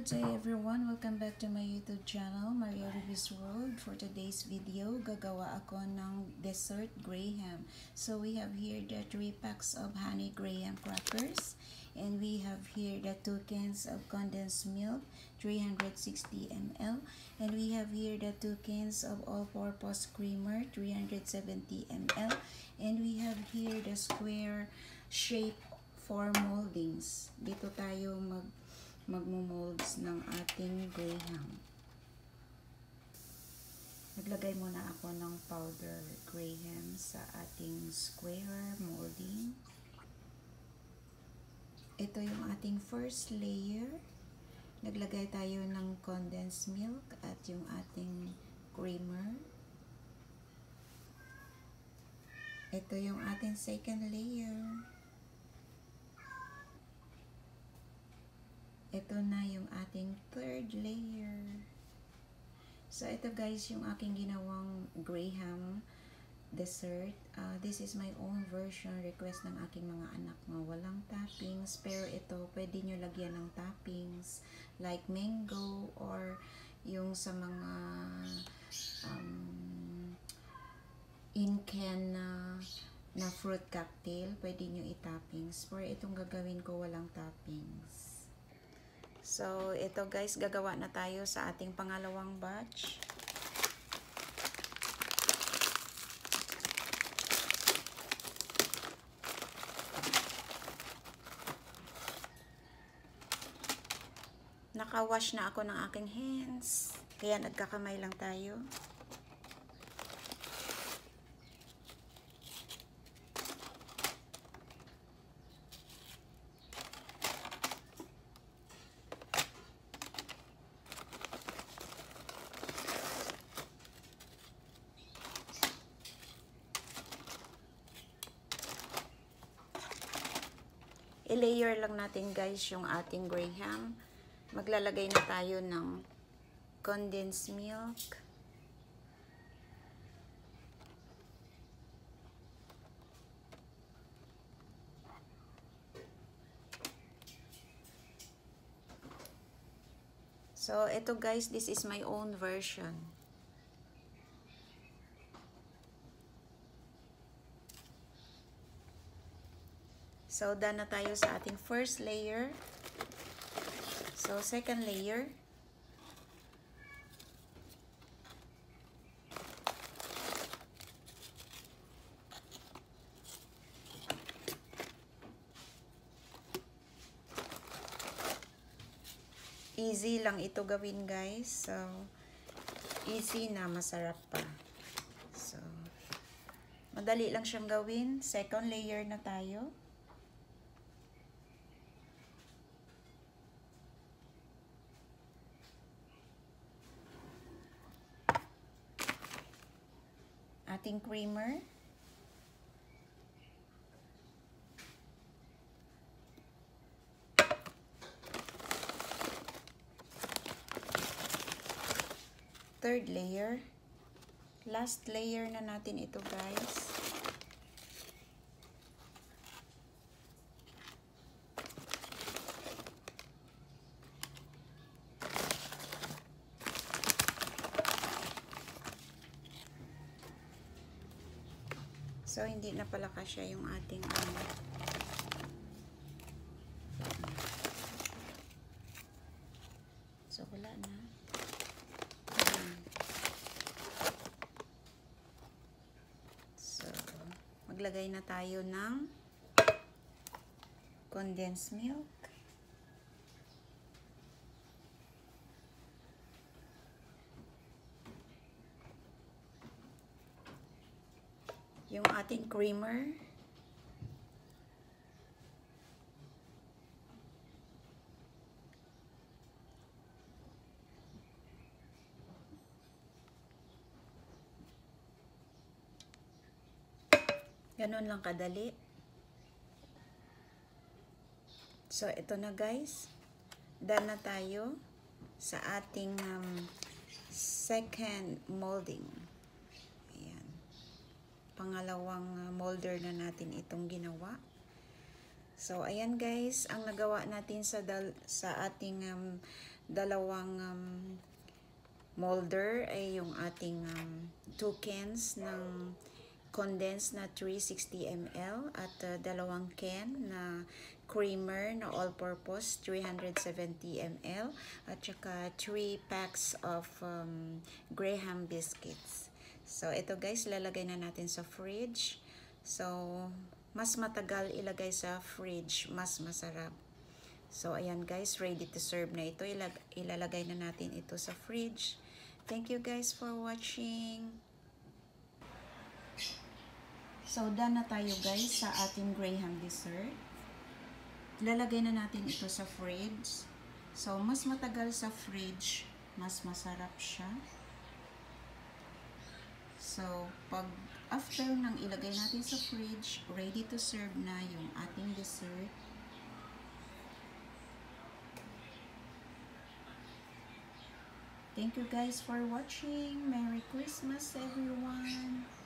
day everyone! Welcome back to my YouTube channel, Maria Ruby's World. For today's video, gagawa ako ng dessert graham. So we have here the 3 packs of honey graham crackers. And we have here the 2 cans of condensed milk, 360 ml. And we have here the 2 cans of all-purpose creamer, 370 ml. And we have here the square shape for moldings. Dito tayo magmo-molds ng ating graham. Naglagay muna ako ng powder graham sa ating square molding. Ito yung ating first layer. Naglagay tayo ng condensed milk at yung ating creamer. Ito yung ating second layer. Ito na yung ating third layer. So, ito guys, yung aking ginawang graham dessert. This is my own version. Request ng aking mga anak na walang toppings. Pero ito, pwede nyo lagyan ng toppings. Like mango or yung sa mga in-can na fruit cocktail. Pwede nyo i-toppings. For itong gagawin ko, walang toppings. So, ito guys, gagawa na tayo sa ating pangalawang batch. Naka-wash na ako ng aking hands. Kaya nagkakamay lang tayo. I-layer lang natin guys yung ating graham. Maglalagay na tayo ng condensed milk. So, ito guys, this is my own version. So, done na tayo sa ating first layer. So, second layer. Easy lang ito gawin guys. So, easy na, masarap pa. So, madali lang siyang gawin. Second layer na tayo. Ating creamer. Third layer. Last layer na natin ito guys. So, hindi na pala kasya yung ating So, wala na. So, maglagay na tayo ng condensed milk. Yung ating creamer. Ganon lang kadali. So, ito na guys. Done na tayo sa ating second molding. Ayan. Pangalawang molder na natin itong ginawa. So, ayan guys, ang nagawa natin sa ating dalawang molder ay yung ating 2 cans ng condensed na 360 ml at dalawang can na creamer na all-purpose 370 ml at saka 3 packs of Graham biscuits. So ito guys, lalagay na natin sa fridge. So mas matagal ilagay sa fridge, mas masarap. So ayan guys, ready to serve na ito. Ilalagay na natin ito sa fridge. Thank you guys for watching. So done na tayo guys sa ating Graham dessert. Lalagay na natin ito sa fridge. So mas matagal sa fridge, mas masarap siya. So pag after nang ilagay natin sa fridge, ready to serve na yung ating dessert. Thank you guys for watching. Merry Christmas everyone!